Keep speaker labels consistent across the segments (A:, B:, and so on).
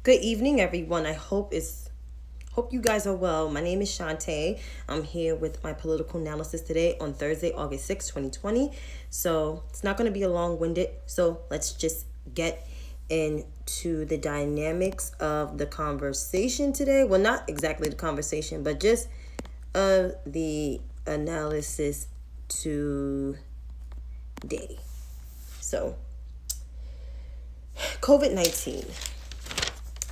A: Good evening, everyone. Hope you guys are well. My name is Chantay. I'm here with my political analysis today on Thursday, August 6th, 2020. So it's not going to be a long-winded. So let's just get into the dynamics of the conversation today. Well, not exactly the conversation, but just the analysis today. So COVID-19.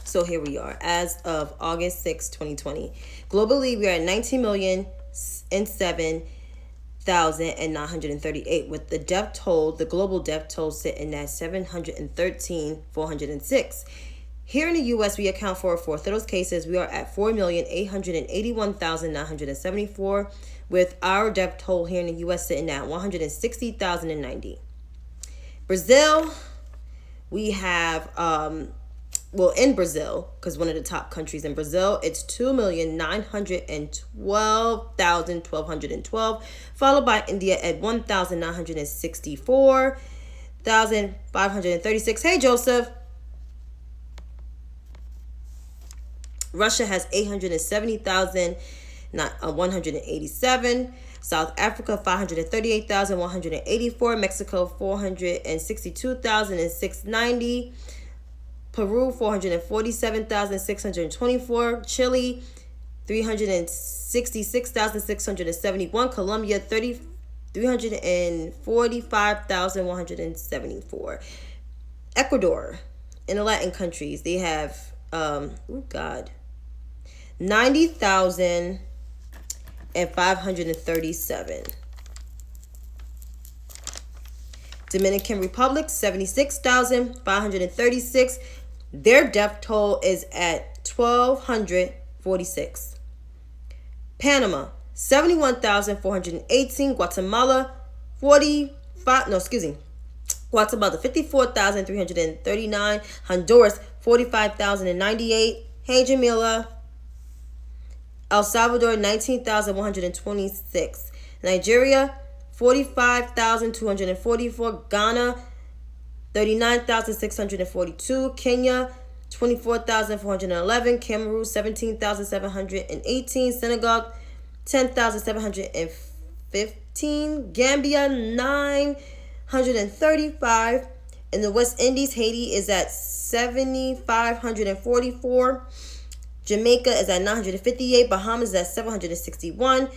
A: So here we are. As of August 6, 2020, globally we are at 19,007,938, with the global death toll sitting at 713,406. Here in the U.S., we account for a fourth of those cases. We are at 4,881,974, with our death toll here in the U.S. sitting at 160,090. Brazil, we have in Brazil, because one of the top countries in Brazil, it's 2,912,1212, followed by India at 1,964,536. Hey, Joseph. Russia has 870,187. South Africa, 538,184. Mexico, 462,690. Peru, 447,624. Chile, 366,671. Colombia, 345,174. Ecuador, in the Latin countries, they have 90,537. Dominican Republic, 76,536. Their death toll is at 1,246. Panama, 71,418. Guatemala, 54,339. Honduras, 45,098. Hey, Jamila. El Salvador, 19,126. Nigeria, 45,244. Ghana, 39,642. Kenya, 24,411. Cameroon, 17,718. Senegal, 10,715. Gambia, 935. In the West Indies, Haiti is at 7,544. Jamaica is at 958. Bahamas is at 761.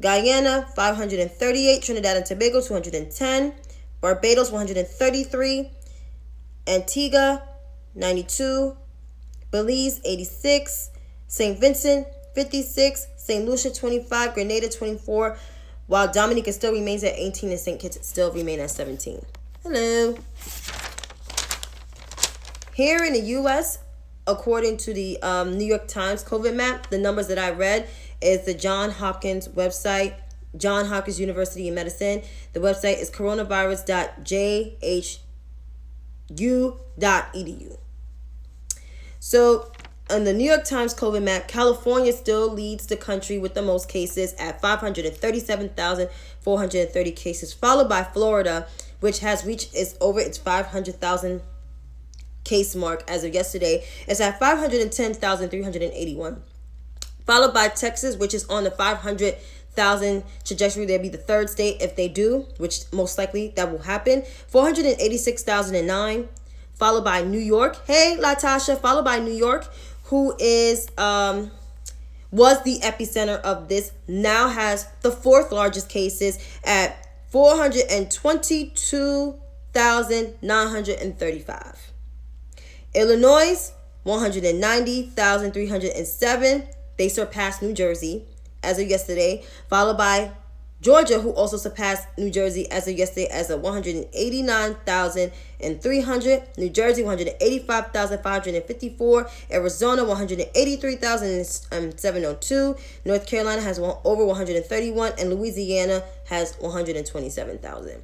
A: Guyana, 538. Trinidad and Tobago, 210. Barbados, 133. Antigua, 92. Belize, 86. St. Vincent, 56. St. Lucia, 25. Grenada, 24. While Dominica still remains at 18 and St. Kitts still remain at 17. Hello. Here in the U.S., according to the New York Times COVID map, the numbers that I read is the Johns Hopkins website, Johns Hopkins University of Medicine. The website is coronavirus.jhu.edu. So, on the New York Times COVID map, California still leads the country with the most cases at 537,430 cases, followed by Florida, which has reached its 500,000 case mark as of yesterday. It's at 510,381. Followed by Texas, which is on the 500,000 trajectory. They'll be the third state if they do, which most likely that will happen. 486,009. Followed by New York. Hey, Latasha. Followed by New York, who is was the epicenter of this, now has the fourth largest cases at 422,935. Illinois, 190,307. They surpassed New Jersey as of yesterday, followed by Georgia, who also surpassed New Jersey as of yesterday as of 189,300. New Jersey, 185,554. Arizona, 183,702. North Carolina has over 131, and Louisiana has 127,000.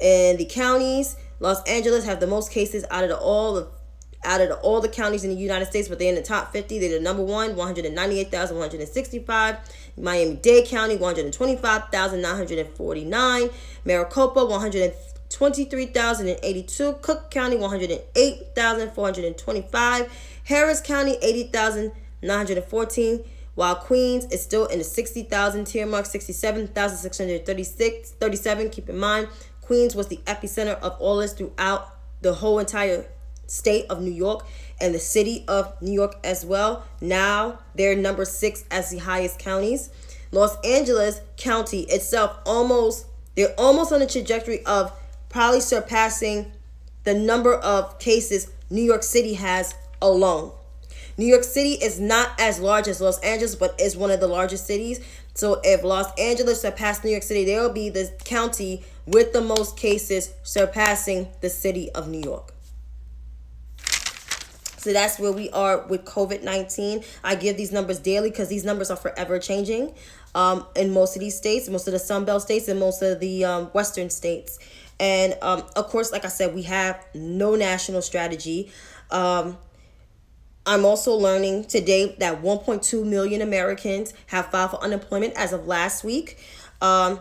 A: In the counties, Los Angeles have the most cases out of all the counties in the United States, but they're in the top 50. They're the number one, 198,165. Miami-Dade County, 125,949. Maricopa, 23,082. Cook County, 108,425. Harris County, 80,914. While Queens is still in the 60,000 tier mark, 67,637. Keep in mind, Queens was the epicenter of all this throughout the whole entire state of New York and the city of New York as well. Now they're number 6 as the highest counties. Los Angeles County itself, they're almost on the trajectory of probably surpassing the number of cases New York City has alone. New York City is not as large as Los Angeles, but is one of the largest cities. So if Los Angeles surpassed New York City, there will be the county with the most cases surpassing the city of New York. So that's where we are with COVID-19. I give these numbers daily because these numbers are forever changing in most of these states, most of the Sun Belt states, and most of the Western states. And of course, like I said, we have no national strategy. I'm also learning today that 1.2 million Americans have filed for unemployment as of last week. The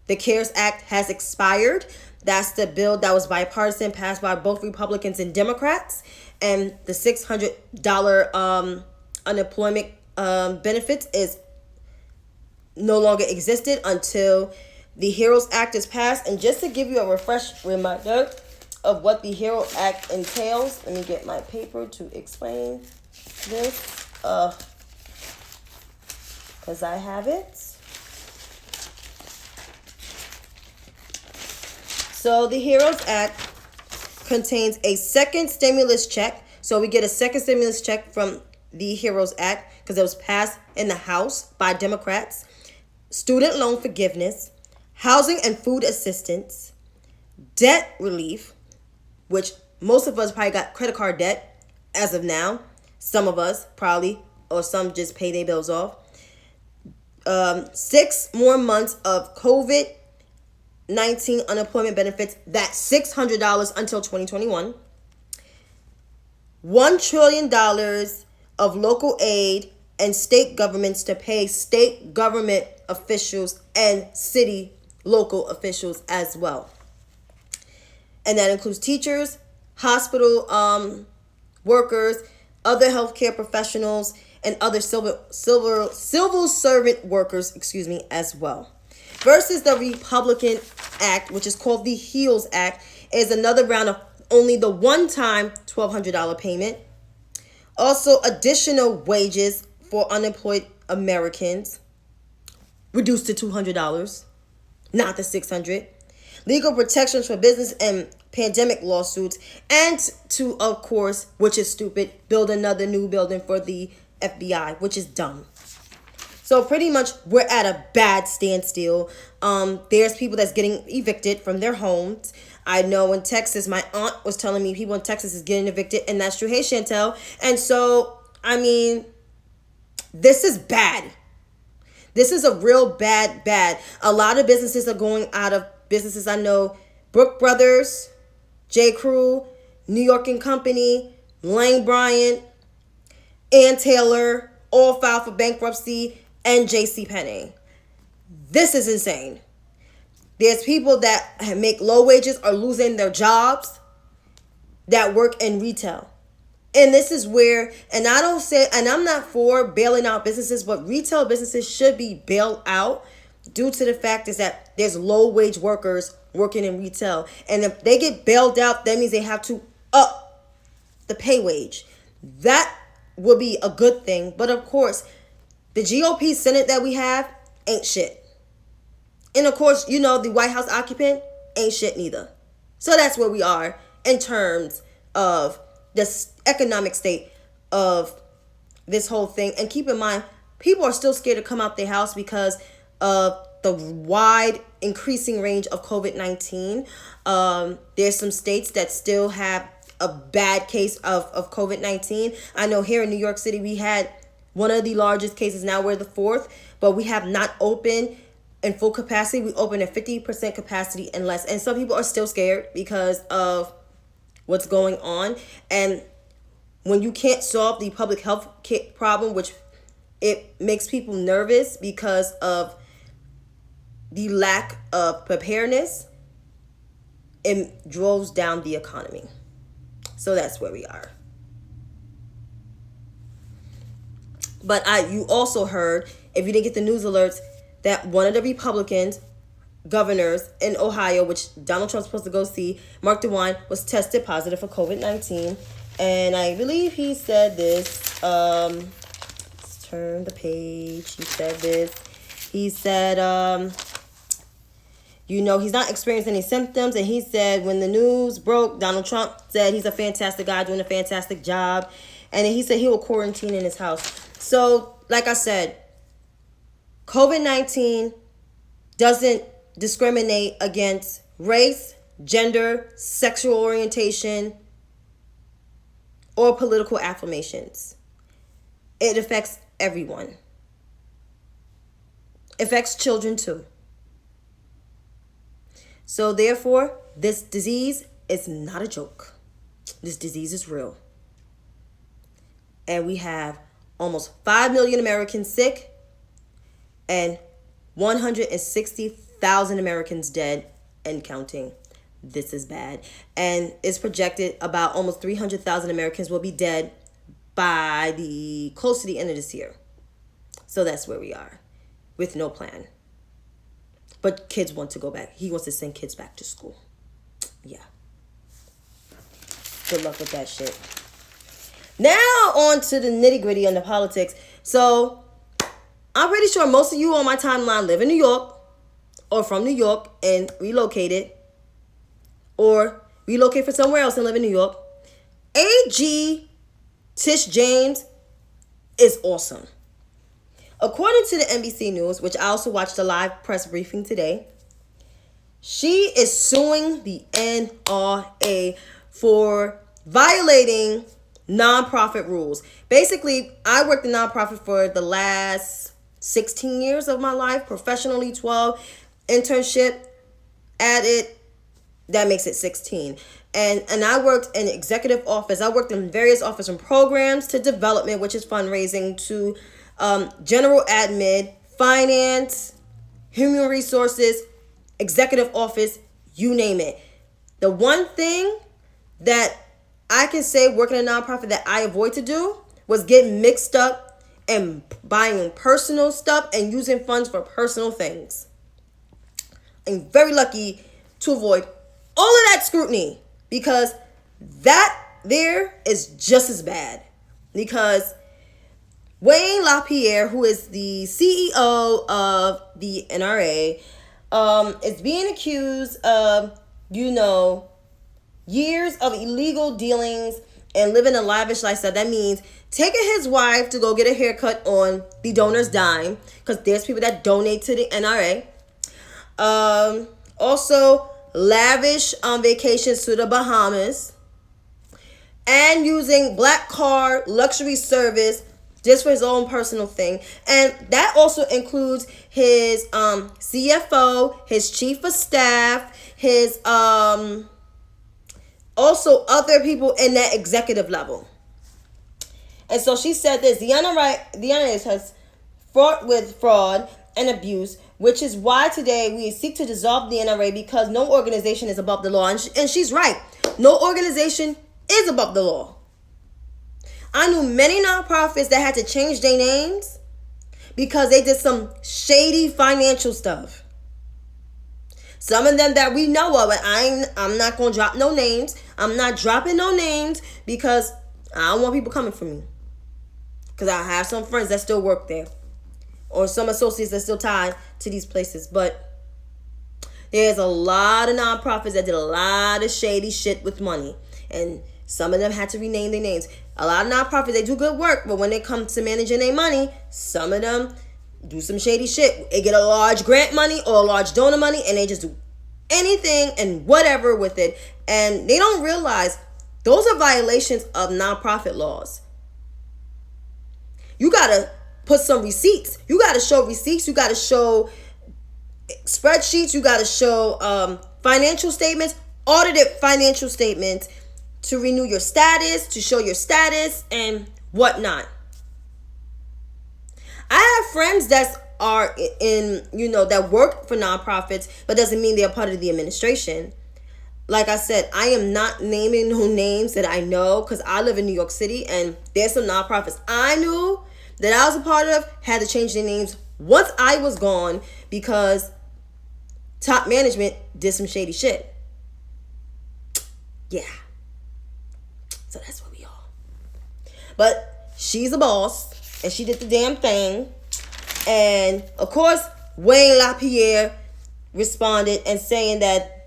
A: CARES Act has expired. That's the bill that was bipartisan, passed by both Republicans and Democrats. And the $600 unemployment benefits is no longer existed until the HEROES Act is passed. And just to give you a refresh reminder of what the HEROES Act entails, let me get my paper to explain this, because I have it. So the HEROES Act contains a second stimulus check. So we get a second stimulus check from the HEROES Act because it was passed in the House by Democrats. Student loan forgiveness, housing and food assistance, debt relief, which most of us probably got credit card debt as of now. Some of us probably, or some just pay their bills off. 6 more months of COVID-19 unemployment benefits. That's $600 until 2021. $1 trillion of local aid and state governments to pay state government officials and city local officials as well. And that includes teachers, hospital workers, other healthcare professionals, and other civil servant workers, as well. Versus the Republican Act, which is called the HEALS Act, is another round of only the one-time $1,200 payment. Also, additional wages for unemployed Americans reduced to $200, not the $600. Legal protections for business and pandemic lawsuits, and to, of course, which is stupid, build another new building for the FBI, which is dumb. So pretty much we're at a bad standstill. There's people that's getting evicted from their homes. I know in Texas, my aunt was telling me people in Texas is getting evicted, and that's true. Hey, Chantay. And so, I mean, this is bad. This is a real bad. A lot of businesses are going out of businesses. I know Brook Brothers, J. Crew, New York and Company, Lane Bryant, Ann Taylor, all filed for bankruptcy, and J.C. Penney. This is insane. There's people that make low wages are losing their jobs that work in retail. And this is where, and I'm not for bailing out businesses, but retail businesses should be bailed out due to the fact is that there's low wage workers working in retail. And if they get bailed out, that means they have to up the pay wage. That would be a good thing. But of course, the GOP Senate that we have ain't shit. And of course, you know, the White House occupant ain't shit neither. So that's where we are in terms of the economic state of this whole thing. And keep in mind, people are still scared to come out their house because of the wide increasing range of COVID-19. There's some states that still have a bad case of COVID-19. I know here in New York City, we had one of the largest cases. Now we're the 4th, but we have not opened in full capacity. We open at 50% capacity and less. And some people are still scared because of what's going on. And when you can't solve the public health problem, which it makes people nervous because of the lack of preparedness, it drove down the economy. So that's where we are. But you also heard, if you didn't get the news alerts, that one of the Republicans governors in Ohio, which Donald Trump's supposed to go see, Mark DeWine, was tested positive for COVID-19. And I believe he said this. Let's turn the page. He said this. He said, he's not experiencing any symptoms. And he said when the news broke, Donald Trump said he's a fantastic guy doing a fantastic job. And then he said he will quarantine in his house. So, like I said, COVID-19 doesn't discriminate against race, gender, sexual orientation, or political affirmations. It affects everyone. It affects children too. So therefore, this disease is not a joke. This disease is real. And we have almost 5 million Americans sick and 160,000 Americans dead and counting. This is bad. And it's projected about almost 300,000 Americans will be dead by close to the end of this year. So that's where we are with no plan. But kids want to go back. He wants to send kids back to school. Yeah. Good luck with that shit. Now on to the nitty gritty and the politics. So I'm pretty sure most of you on my timeline live in New York or from New York and relocated or relocate for somewhere else and live in New York. AG Tish James is awesome. According to the NBC News, which I also watched a live press briefing today, she is suing the NRA for violating nonprofit rules. Basically, I worked in nonprofit for the last 16 years of my life, professionally 12, internship added, that makes it 16. And I worked in executive office. I worked in various office and programs to development, which is fundraising, to general admin, finance, human resources, executive office, you name it. The one thing that I can say working in a nonprofit that I avoid to do was get mixed up and buying personal stuff and using funds for personal things. I'm very lucky to avoid all of that scrutiny because that there is just as bad. Because Wayne LaPierre, who is the CEO of the NRA, is being accused of, years of illegal dealings and living a lavish lifestyle. That means taking his wife to go get a haircut on the donor's dime, because there's people that donate to the NRA. Also, lavish vacations to the Bahamas, and using black car luxury service just for his own personal thing. And that also includes his CFO, his chief of staff, his also other people in that executive level. And so she said this: the NRA has fought with fraud and abuse, which is why today we seek to dissolve the NRA, because no organization is above the law. And she's right. No organization is above the law. I knew many nonprofits that had to change their names because they did some shady financial stuff. Some of them that we know of, and I'm not going to drop no names. I'm not dropping no names because I don't want people coming for me. Because I have some friends that still work there, or some associates that still tied to these places. But there's a lot of nonprofits that did a lot of shady shit with money. And some of them had to rename their names. A lot of nonprofits, they do good work, but when they come to managing their money, some of them do some shady shit. They get a large grant money or a large donor money, and they just do anything and whatever with it. And they don't realize those are violations of nonprofit laws. You got to put some receipts. You got to show receipts. You got to show spreadsheets. You got to show financial statements, audited financial statements, to renew your status, to show your status, and whatnot. I have friends that are in, that work for nonprofits, but doesn't mean they're part of the administration. like I said, I am not naming no names that I know because I live in New York City and there's some nonprofits I knew that I was a part of had to change their names once I was gone because top management did some shady shit. Yeah. So that's what we are. But she's a boss and she did the damn thing. And of course, Wayne LaPierre responded and saying that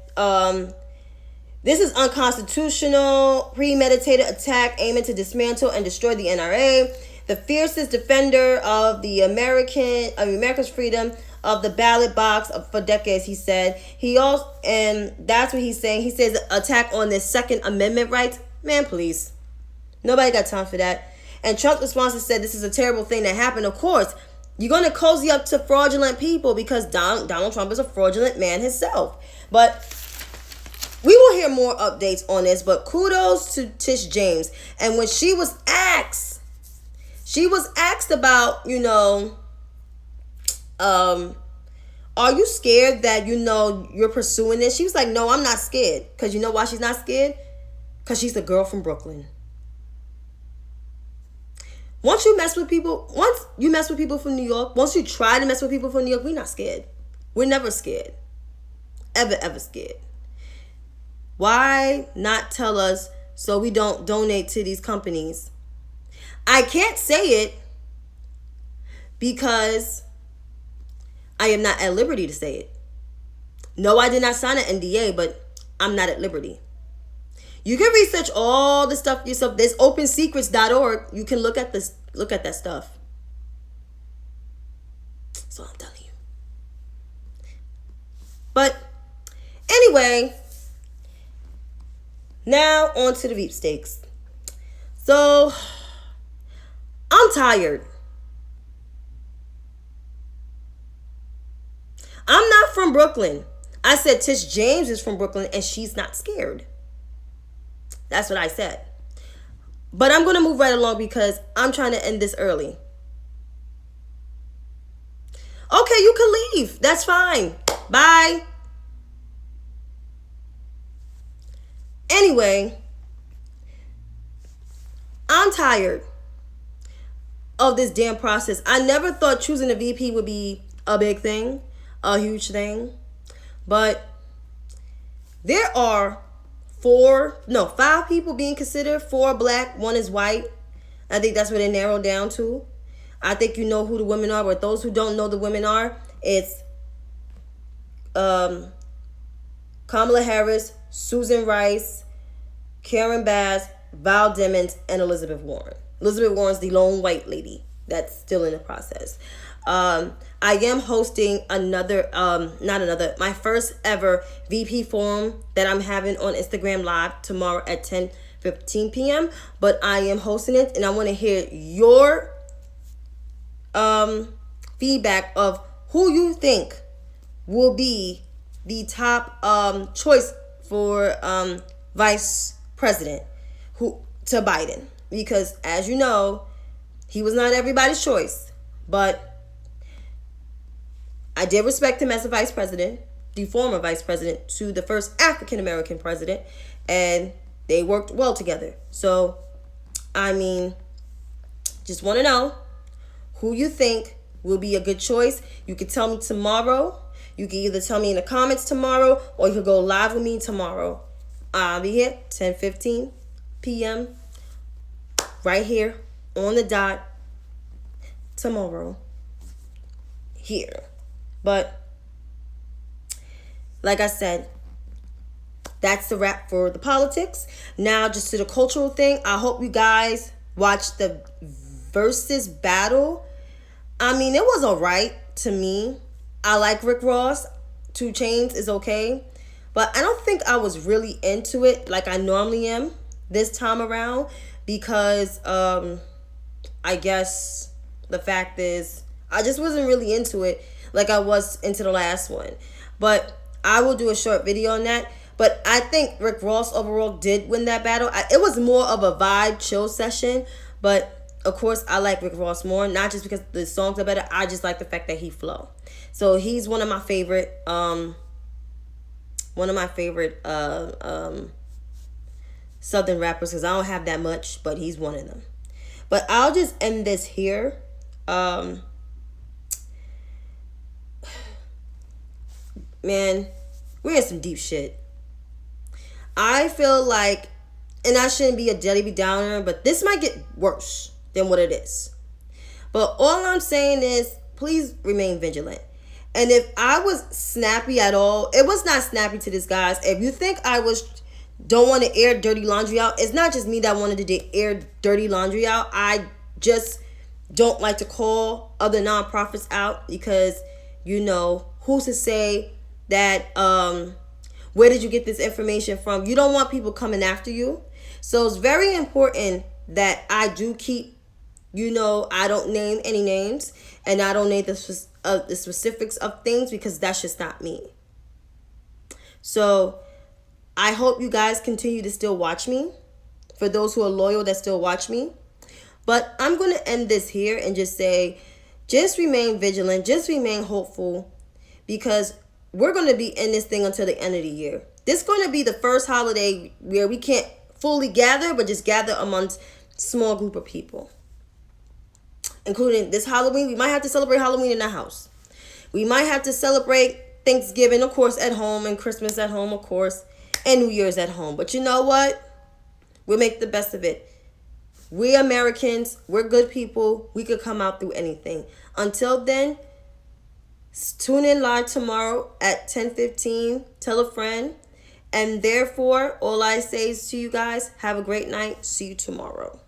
A: this is unconstitutional, premeditated attack aiming to dismantle and destroy the NRA, the fiercest defender of the America's freedom of the ballot box for decades, he said. He also, and that's what he's saying. He says attack on the Second Amendment rights. Man, please. Nobody got time for that. And Trump's response said this is a terrible thing that happened. Of course, you're going to cozy up to fraudulent people because Donald Trump is a fraudulent man himself. But we will hear more updates on this, but kudos to Tish James. And when she was asked about, are you scared that, you're pursuing this? She was like, no, I'm not scared. Because you know why she's not scared? Because she's the girl from Brooklyn. Once you mess with people from New York, once you try to mess with people from New York, we're not scared. We're never scared. Ever scared. Why not tell us so we don't donate to these companies? I can't say it because I am not at liberty to say it. No, I did not sign an NDA, but I'm not at liberty. You can research all the stuff yourself. There's opensecrets.org. You can look at that stuff. So I'm telling you. But anyway, now on to the Veep stakes. So I'm tired. I'm not from Brooklyn. I said Tish James is from Brooklyn and she's not scared. That's what I said. But I'm going to move right along because I'm trying to end this early. Okay, you can leave. That's fine. Bye. Anyway, I'm tired of this damn process. I never thought choosing a VP would be a big thing, a huge thing. But there are 5 people being considered. 4 black, 1 is white. I think that's what it narrowed down to. I think you know who the women are, but those who don't know the women are, it's Kamala Harris, Susan Rice, Karen Bass, Val Demings, and Elizabeth Warren. Elizabeth Warren's the lone white lady that's still in the process. I am hosting my first ever VP forum that I'm having on Instagram Live tomorrow at 10:15 p.m. But I am hosting it, and I want to hear your feedback of who you think will be the top choice for vice president to Biden. Because as you know, he was not everybody's choice, but I did respect him as a vice president, the former vice president to the first African-American president, and they worked well together. So, I mean, just want to know who you think will be a good choice. You could tell me tomorrow. You can either tell me in the comments tomorrow, or you could go live with me tomorrow. I'll be here 10:15 p.m. right here on the dot tomorrow here. But like I said, that's the wrap for the politics. Now just to the cultural thing. I hope you guys watched the versus battle. I mean, it was alright to me. I like Rick Ross. 2 Chainz is okay. But I don't think I was really into it like I normally am this time around. Because I guess the fact is I just wasn't really into it like I was into the last one. But I will do a short video on that. But I think Rick Ross overall did win that battle. It was more of a vibe, chill session. But, of course, I like Rick Ross more. Not just because the songs are better. I just like the fact that he flow. So, he's one of my favorite One of my favorite Southern rappers, because I don't have that much, but he's one of them. But I'll just end this here. Man, we're in some deep shit. I feel like, and I shouldn't be a Debbie Downer, but this might get worse than what it is. But all I'm saying is, please remain vigilant. And if I was snappy at all, it was not snappy to this, guys. If you think I don't want to air dirty laundry out, it's not just me that wanted to air dirty laundry out. I just don't like to call other nonprofits out because, who's to say that, where did you get this information from? You don't want people coming after you. So it's very important that I do keep, I don't name any names and I don't name the specifics of things because that's just not me. So I hope you guys continue to still watch me. For those who are loyal that still watch me. But I'm going to end this here and just say, just remain vigilant. Just remain hopeful. Because we're going to be in this thing until the end of the year. This is going to be the first holiday where we can't fully gather, but just gather amongst small group of people. Including this Halloween. We might have to celebrate Halloween in the house. We might have to celebrate Thanksgiving, of course, at home. And Christmas at home, of course. And New Year's at home. But you know what? We'll make the best of it. We Americans, we're good people. We could come out through anything. Until then, tune in live tomorrow at 10:15. Tell a friend. And therefore, all I say is to you guys, have a great night. See you tomorrow.